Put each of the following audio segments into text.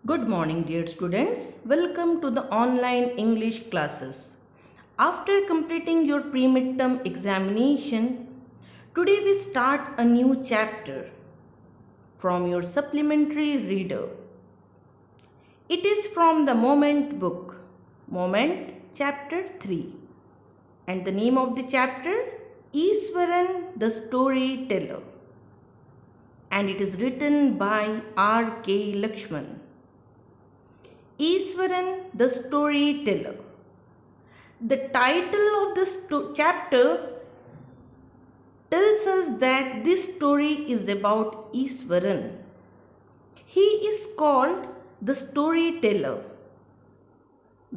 Good morning, dear students. Welcome to the online English classes. After completing your pre-midterm examination, today we start a new chapter from your supplementary reader. It is from the Moment book, Moment chapter 3. And the name of the chapter, Easwaran the Storyteller. And it is written by R.K. Lakshman. Easwaran the Storyteller. The title of this chapter tells us that this story is about Easwaran. He is called the storyteller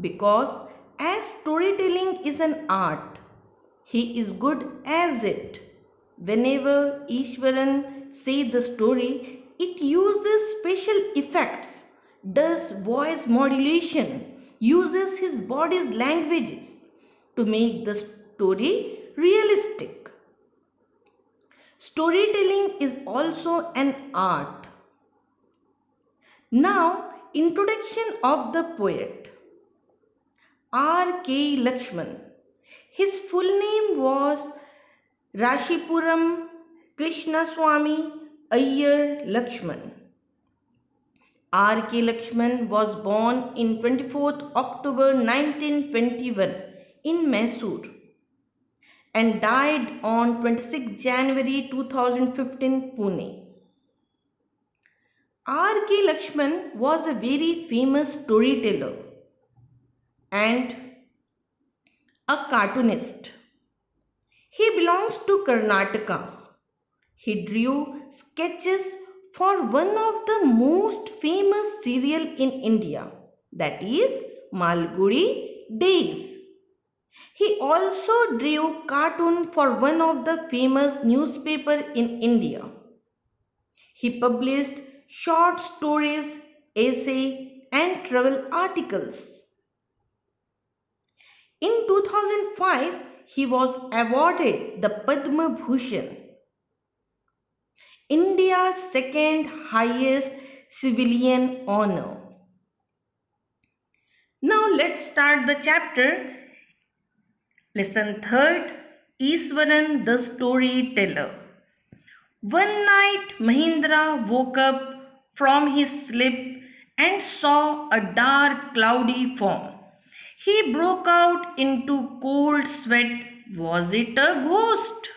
because as storytelling is an art, he is good as it. Whenever Easwaran says the story, it uses special effects, does voice modulation, uses his body's languages to make the story realistic. Storytelling is also an art. Now, introduction of the poet. R.K. Lakshman. His full name was Rashipuram Krishnaswamy Iyer Lakshman. R.K. Lakshman was born in 24th October 1921 in Mysore and died on 26 January 2015 Pune. R.K. Lakshman was a very famous storyteller and a cartoonist. He belongs to Karnataka. He drew sketches for one of the most famous serial in India, that is Malgudi Days. He also drew cartoon for one of the famous newspaper in India. He published short stories, essay and travel articles. In 2005, he was awarded the Padma Bhushan, India's second highest civilian honor. Now let's start the chapter. Lesson 3rd, Easwaran the Storyteller. One night Mahindra woke up from his sleep and saw a dark cloudy form. He broke out into cold sweat. Was it a ghost?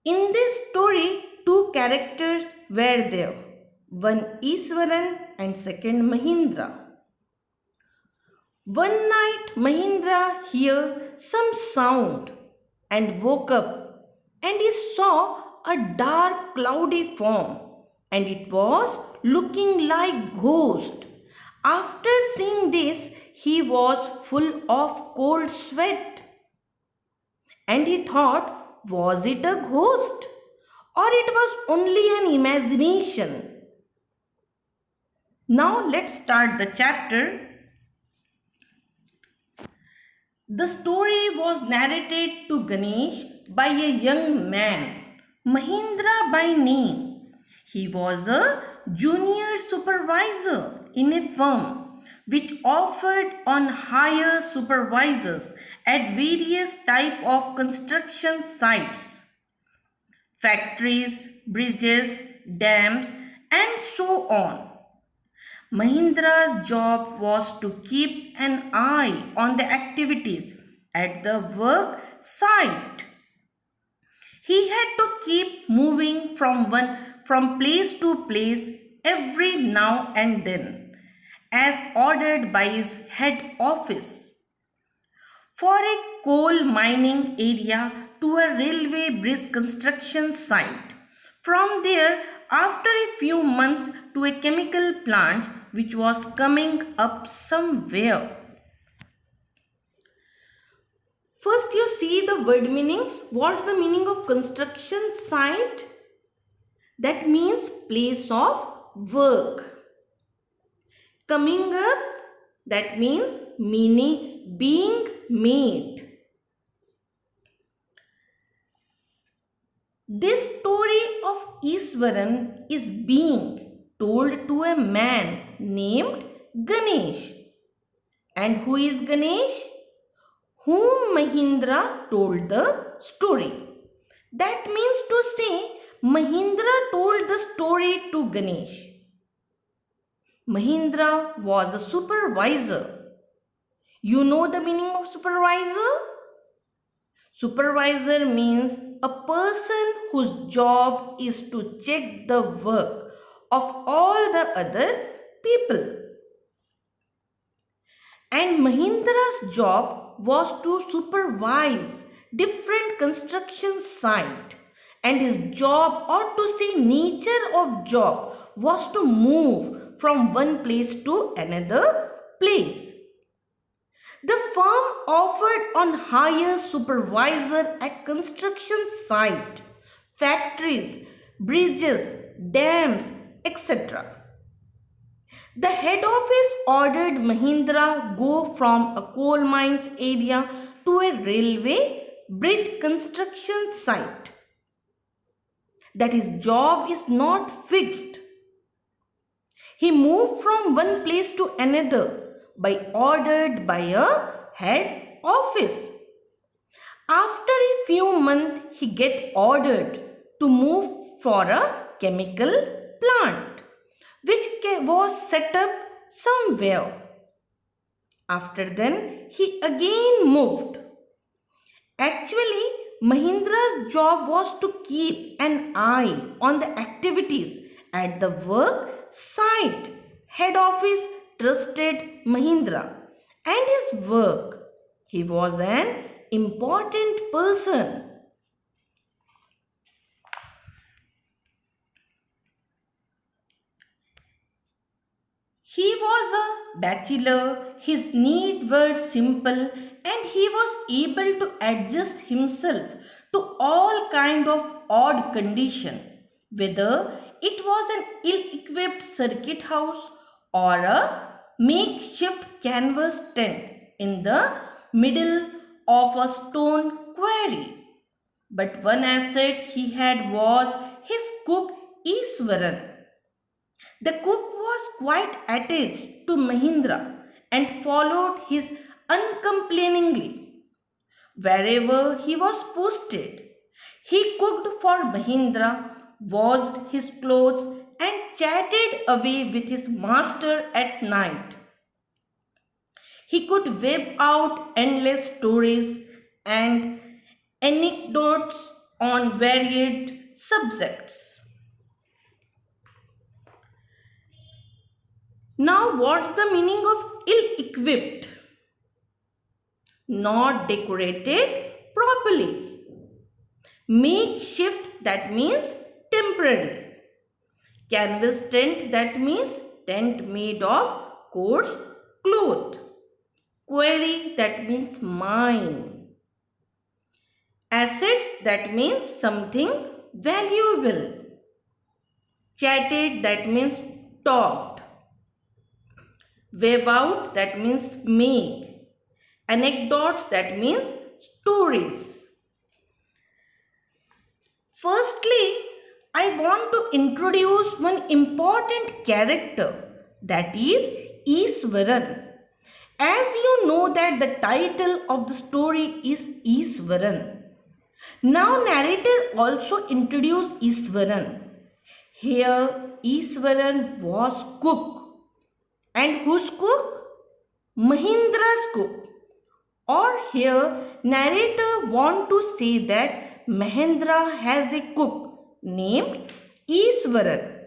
In this story, two characters were there. One Easwaran and second Mahindra. One night Mahindra heard some sound and woke up and he saw a dark cloudy form and it was looking like ghost. After seeing this, he was full of cold sweat and he thought, was it a ghost or it was only an imagination? Now let's start the chapter. The story was narrated to Ganesh by a young man, Mahindra by name. He was a junior supervisor in a firm which offered on hire supervisors at various type of construction sites, factories, bridges, dams and so on. Mahindra's job was to keep an eye on the activities at the work site. He had to keep moving from place to place every now and then, as ordered by his head office. For a coal mining area to a railway bridge construction site. From there, after a few months, to a chemical plant which was coming up somewhere. First you see the word meanings. What's the meaning of construction site? That means place of work. Coming up, that means meaning being made. This story of Easwaran is being told to a man named Ganesh. And who is Ganesh? Whom Mahindra told the story. That means to say, Mahindra told the story to Ganesh. Mahindra was a supervisor. You know the meaning of supervisor? Supervisor means a person whose job is to check the work of all the other people. And Mahindra's job was to supervise different construction sites, and his job, or to say nature of job, was to move from one place to another place. The firm offered on hire supervisor at construction site, factories, bridges, dams, etc. The head office ordered Mahindra go from a coal mines area to a railway bridge construction site. That his job is not fixed. He moved from one place to another ordered by a head office. After a few months, he get ordered to move for a chemical plant, which was set up somewhere. After then, he again moved. Actually, Mahindra's job was to keep an eye on the activities at the work site. Head office trusted Mahindra and his work. He was an important person. He was a bachelor, his needs were simple, and he was able to adjust himself to all kind of odd condition, whether it was an ill-equipped circuit house or a makeshift canvas tent in the middle of a stone quarry. But one asset he had was his cook Iswaran. The cook was quite attached to Mahindra and followed his uncomplainingly wherever he was posted. He cooked for Mahindra, washed his clothes, and chatted away with his master at night. He could web out endless stories and anecdotes on varied subjects. Now, what's the meaning of ill-equipped? Not decorated properly. Makeshift, that means temporary. Canvas tent, that means tent made of coarse cloth. Quarry, that means mine. Assets, that means something valuable. Chatted, that means talked. Web out, that means make. Anecdotes, that means stories. Firstly, I want to introduce one important character, that is Iswaran. As you know that the title of the story is Iswaran. Now narrator also introduced Iswaran. Here Iswaran was cook. And whose cook? Mahindra's cook. Or here narrator want to say that Mahindra has a cook named Iswaran.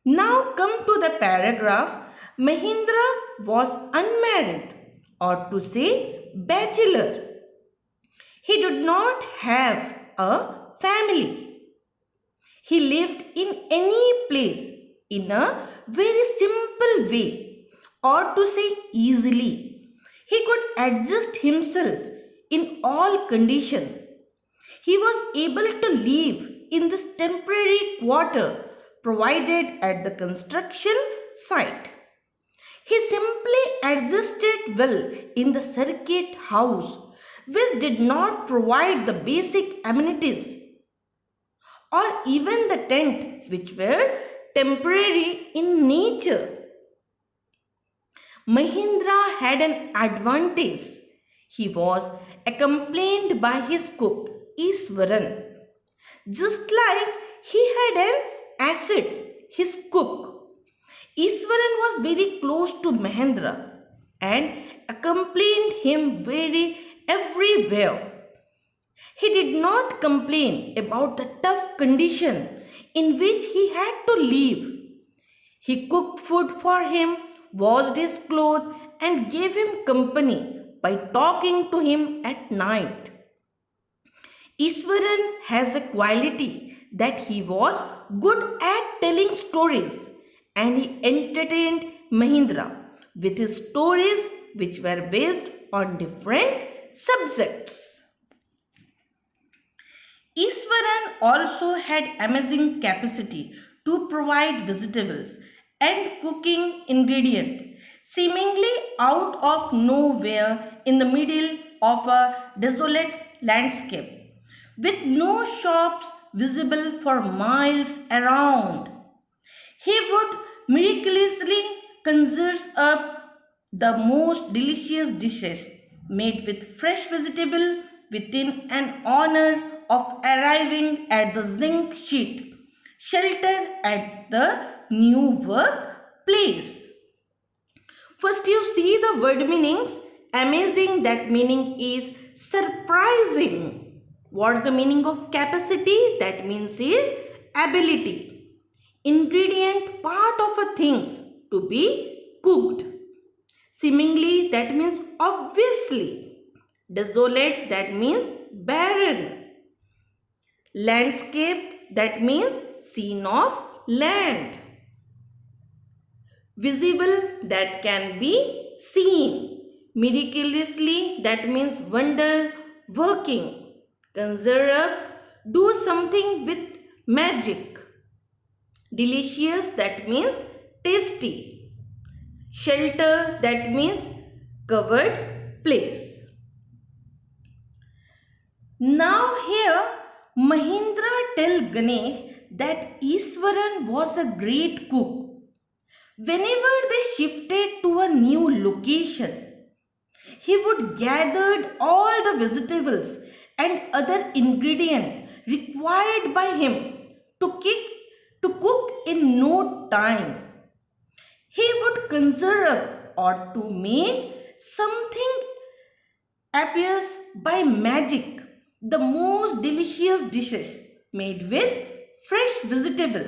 Now come to the paragraph. Mahindra was unmarried, or to say bachelor. He did not have a family. He lived in any place in a very simple way, or to say easily. He could adjust himself in all conditions. He was able to live in this temporary quarter provided at the construction site. He simply adjusted well in the circuit house, which did not provide the basic amenities, or even the tent, which were temporary in nature. Mahindra had an advantage. He was accompanied by his cook, Iswaran. Just like he had an asset, his cook. Iswaran was very close to Mahendra and accompanied him very everywhere. He did not complain about the tough condition in which he had to live. He cooked food for him, washed his clothes, and gave him company by talking to him at night. Iswaran has a quality that he was good at telling stories and he entertained Mahindra with his stories which were based on different subjects. Iswaran also had amazing capacity to provide vegetables and cooking ingredient seemingly out of nowhere in the middle of a desolate landscape with no shops visible for miles around. He would miraculously conjure up the most delicious dishes made with fresh vegetable within an honor of arriving at the zinc sheet shelter at the new workplace. First, you see the word meanings. Amazing, that meaning is surprising. What's the meaning of capacity? That means is ability. Ingredient, part of a things to be cooked. Seemingly, that means obviously. Desolate, that means barren. Landscape, that means scene of land. Visible, that can be seen. Miraculously, that means wonder working. Conjure up, do something with magic. Delicious, that means tasty. Shelter, that means covered place. Now here Mahindra tell Ganesh that Iswaran was a great cook. Whenever they shifted to a new location, he would gather all the vegetables and other ingredients required by him to cook in no time. He would conjure up or to make something appears by magic the most delicious dishes made with fresh vegetable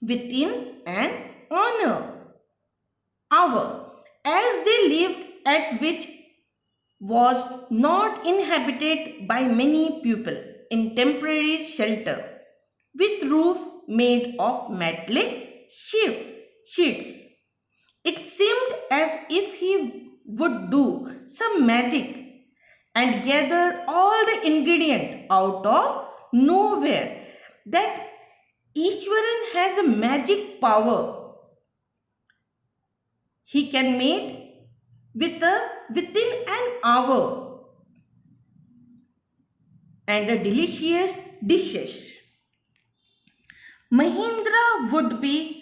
within an hour as they lived at which was not inhabited by many people in temporary shelter with roof made of metallic sheets. It seemed as if he would do some magic and gather all the ingredient out of nowhere. That Ishwaran has a magic power. He can make within an hour and a delicious dishes. Mahindra would be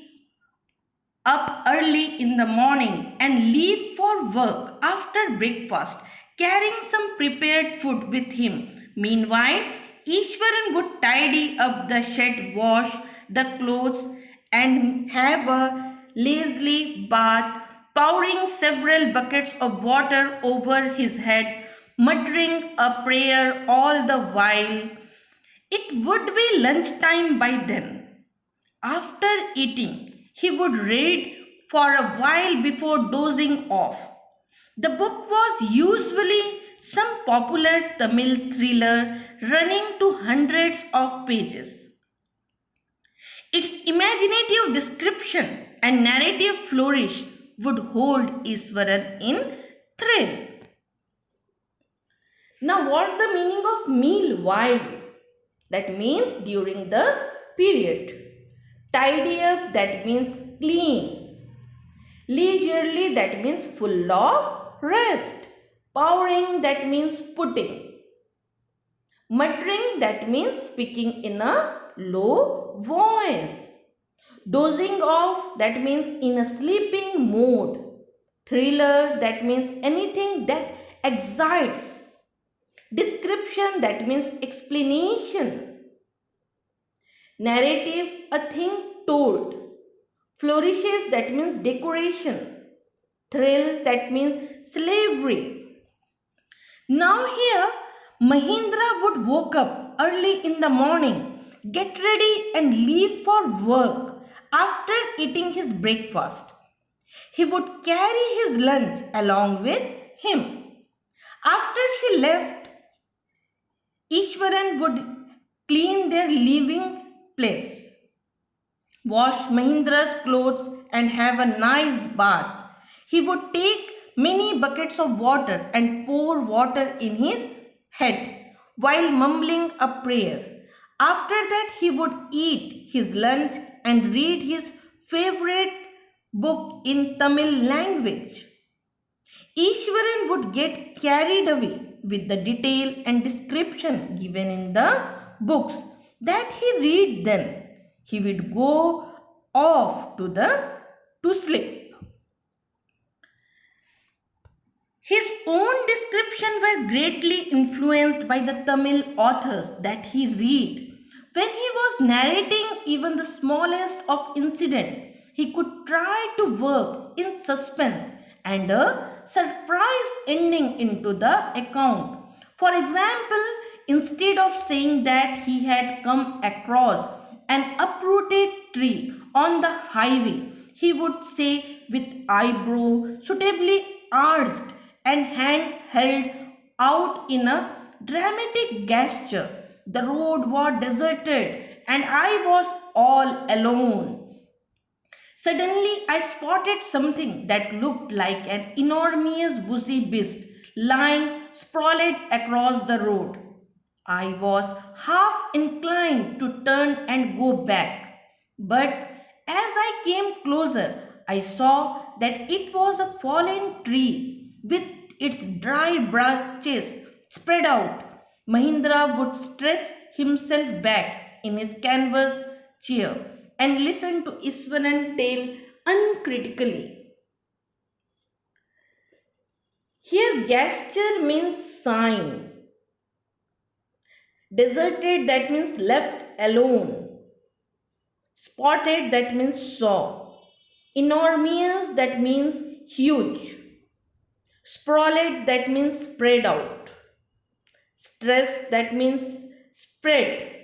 up early in the morning and leave for work after breakfast, carrying some prepared food with him. Meanwhile, Ishwaran would tidy up the shed, wash the clothes, and have a leisurely bath, pouring several buckets of water over his head, muttering a prayer all the while. It would be lunchtime by then. After eating, he would read for a while before dozing off. The book was usually some popular Tamil thriller running to hundreds of pages. Its imaginative description and narrative flourish would hold Iswaran in thrill. Now, what's the meaning of meanwhile? That means during the period. Tidy up, that means clean. Leisurely, that means full of rest. Powering, that means putting. Muttering, that means speaking in a low voice. Dozing off, that means in a sleeping mode. Thriller, that means anything that excites. Description, that means explanation. Narrative, a thing told. Flourishes, that means decoration. Thrill, that means slavery. Now here, Mahindra would woke up early in the morning, get ready and leave for work after eating his breakfast. He would carry his lunch along with him. After she left, Ishwaran would clean their living place, wash Mahindra's clothes and have a nice bath. He would take many buckets of water and pour water in his head while mumbling a prayer. After that, he would eat his lunch and read his favorite book in Tamil language. Ishwaran would get carried away with the detail and description given in the books that he read. Then he would go off to sleep. His own description were greatly influenced by the Tamil authors that he read. When he was narrating even the smallest of incident, he could try to work in suspense and a surprise ending into the account. For example, instead of saying that he had come across an uprooted tree on the highway, he would say with eyebrow suitably arched and hands held out in a dramatic gesture. The road was deserted and I was all alone. Suddenly, I spotted something that looked like an enormous bushy beast lying sprawled across the road. I was half inclined to turn and go back, but as I came closer, I saw that it was a fallen tree with its dry branches spread out. Mahindra would stretch himself back in his canvas chair and listen to Iswaran tale uncritically. Here, gesture means sign. Deserted, that means left alone. Spotted, that means saw. Enormous, that means huge. Sprawled, that means spread out. Stress, that means spread.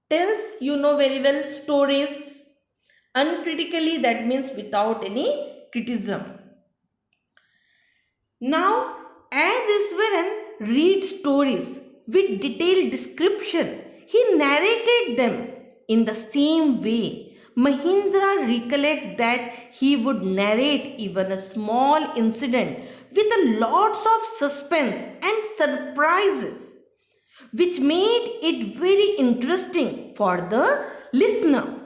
Tells, you know very well, stories. Uncritically, that means without any criticism. Now, as Iswaran reads stories with detailed description, he narrated them in the same way. Mahindra recollect that he would narrate even a small incident with a lots of suspense and surprises, which made it very interesting for the listener.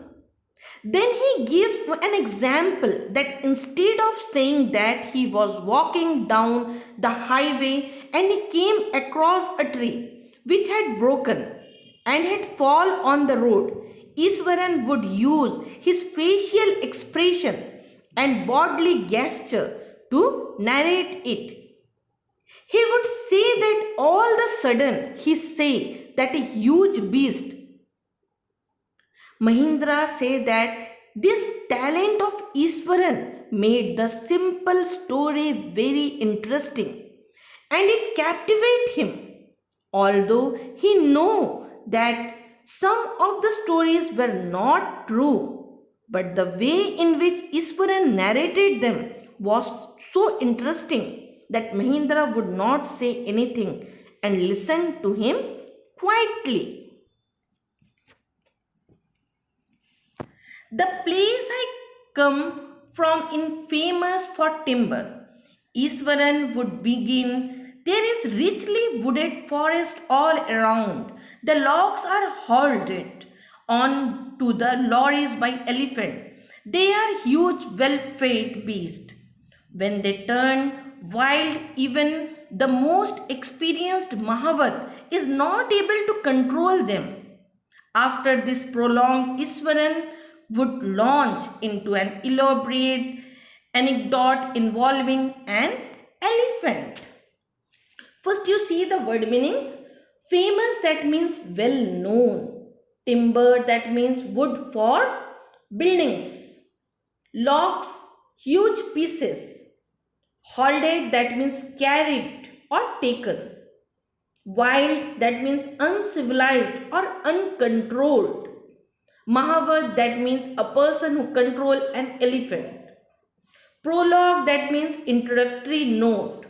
Then he gives an example that instead of saying that he was walking down the highway and he came across a tree which had broken and had fallen on the road, Iswaran would use his facial expression and bodily gesture to narrate it. He would say that all of a sudden he say that a huge beast. Mahindra say that this talent of Iswaran made the simple story very interesting and it captivated him. Although he know that some of the stories were not true, but the way in which Iswaran narrated them was so interesting that Mahindra would not say anything and listen to him quietly. The place I come from is famous for timber. Iswaran would begin. There is richly wooded forest all around. The logs are hauled on to the lorries by elephant. They are huge, well-fed beasts. When they turn wild, even the most experienced Mahavat is not able to control them. After this prolonged, Iswaran would launch into an elaborate anecdote involving an elephant. First, you see the word meanings. Famous, that means well known. Timber, that means wood for buildings. Logs, huge pieces. Hauled, that means carried or taken. Wild, that means uncivilized or uncontrolled. Mahavad, that means a person who controls an elephant. Prologue, that means introductory note.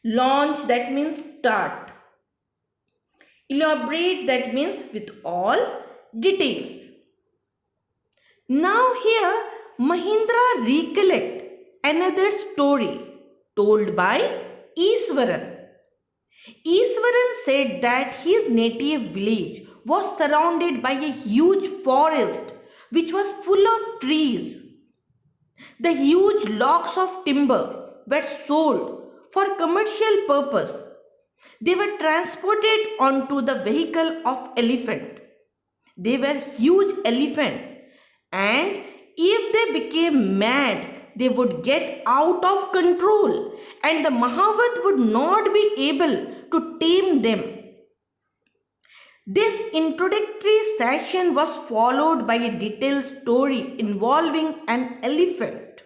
Launch, that means start. Elaborate, that means with all details. Now here Mahindra recollect another story told by Iswaran. Iswaran said that his native village was surrounded by a huge forest which was full of trees. The huge logs of timber were sold for commercial purpose. They were transported onto the vehicle of elephant. They were huge elephant, and if they became mad, they would get out of control and the Mahavad would not be able to tame them. This introductory session was followed by a detailed story involving an elephant.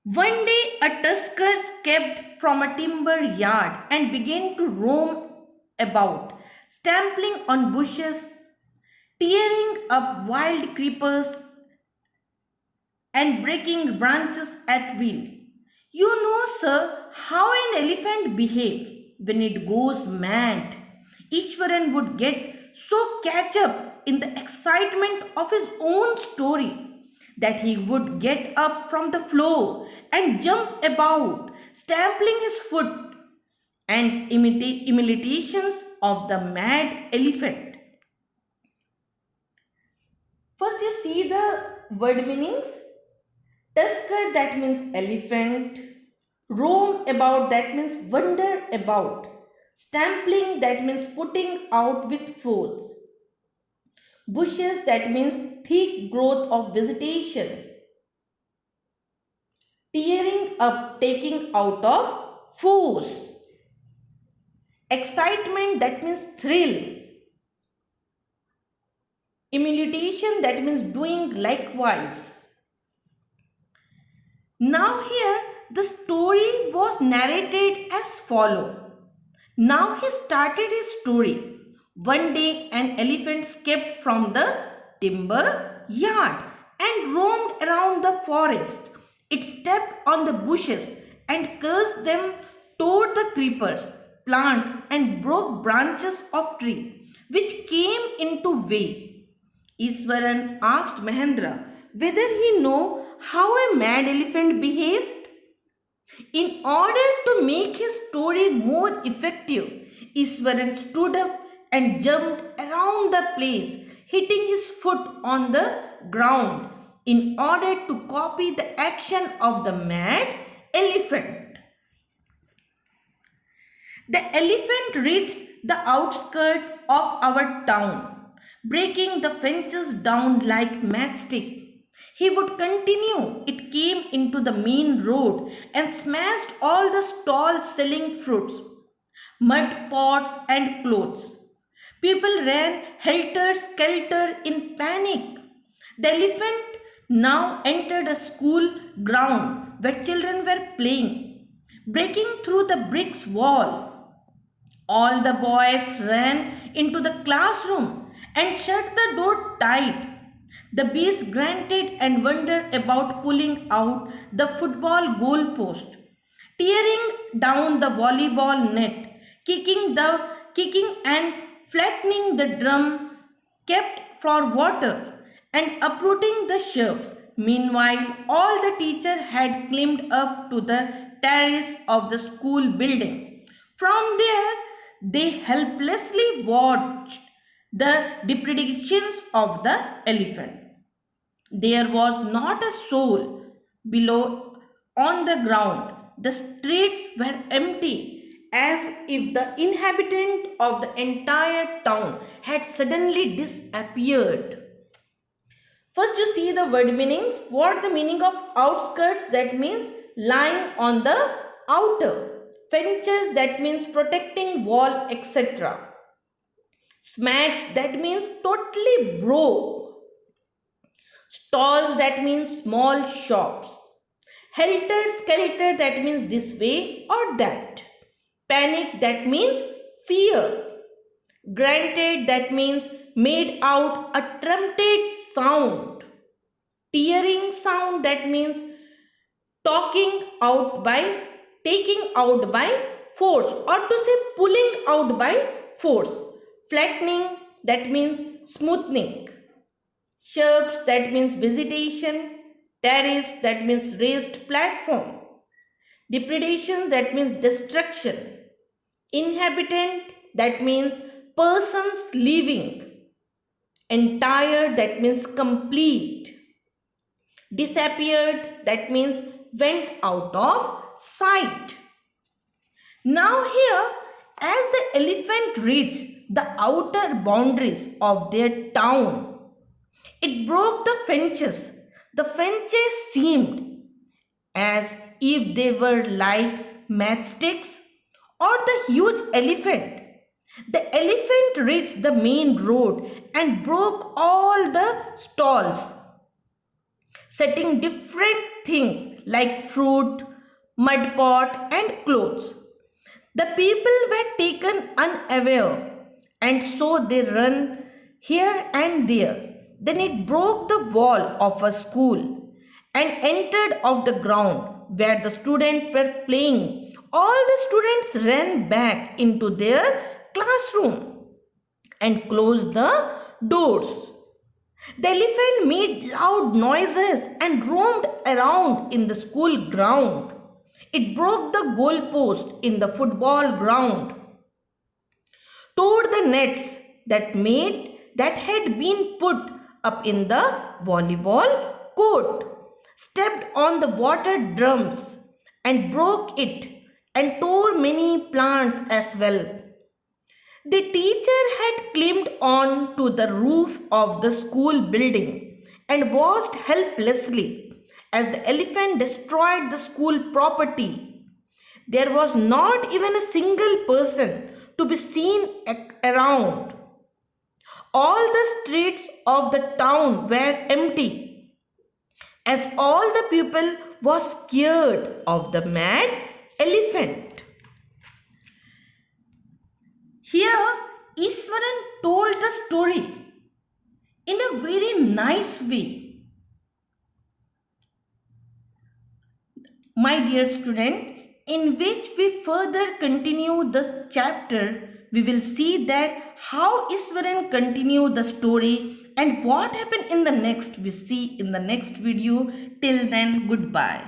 One day, a tusker escaped from a timber yard and began to roam about, stamping on bushes, tearing up wild creepers, and breaking branches at will. You know, sir, how an elephant behaves when it goes mad. Ishwaran would get so catch up in the excitement of his own story that he would get up from the floor and jump about, stamping his foot and imitations of the mad elephant. First, you see the word meanings. Tusker, that means elephant. Roam about, that means wander about. Stampling, that means putting out with force. Bushes, that means thick growth of vegetation. Tearing up, taking out of force. Excitement, that means thrill. Imitation, that means doing likewise. Now here the story was narrated as follows. Now he started his story. One day an elephant escaped from the timber yard and roamed around the forest. It stepped on the bushes and cursed them, tore the creepers, plants and broke branches of tree which came into way. Iswaran asked Mahendra whether he know how a mad elephant behaved. In order to make his story more effective, Iswaran stood up and jumped around the place, hitting his foot on the ground in order to copy the action of the mad elephant. The elephant reached the outskirts of our town, breaking the fences down like matchstick. He would continue. It came into the main road and smashed all the stalls selling fruits, mud pots and clothes. People ran helter-skelter in panic. The elephant now entered a school ground where children were playing, breaking through the bricks wall. All the boys ran into the classroom and shut the door tight. The beast grunted and wandered about, pulling out the football goalpost, tearing down the volleyball net, kicking and flattening the drum kept for water, and uprooting the shrubs. Meanwhile, all the teachers had climbed up to the terrace of the school building. From there, they helplessly watched the depredations of the elephant. There was not a soul below on the ground. The streets were empty, as if the inhabitant of the entire town had suddenly disappeared. the word meanings. What the meaning of outskirts? That means lying on the outer. Fences, that means protecting wall, etc. Smashed, that means totally broke. Stalls, that means small shops. Helter skelter, that means this way or that. Panic, that means fear. Granted, that means made out a trumpet sound. Tearing sound, that means taking out by force, or to say pulling out by force. Flattening, that means smoothing. Chirps, that means visitation. Terrace, that means raised platform. Depredation, that means destruction. Inhabitant, that means persons living. Entire, that means complete. Disappeared, that means went out of sight. Now here, as the elephant reached the outer boundaries of their town, it broke the fences. The fences seemed as if they were like matchsticks, or the huge elephant. The elephant reached the main road and broke all the stalls, setting different things like fruit, mud pot, and clothes. The people were taken unaware, and so they ran here and there. Then it broke the wall of a school and entered of the ground where the students were playing. All the students ran back into their classroom and closed the doors. The elephant made loud noises and roamed around in the school ground. It broke the goalpost in the football ground, tore the nets that had been put up in the volleyball court, stepped on the water drums and broke it, and tore many plants as well. The teacher had climbed on to the roof of the school building and watched helplessly as the elephant destroyed the school property. There was not even a single person to be seen around. All the streets of the town were empty, as all the people were scared of the mad elephant. Here, Iswaran told the story in a very nice way. My dear student, in which we further continue the chapter, we will see that how Iswaran continued the story and what happened in the next we see in the next video. Till then, goodbye.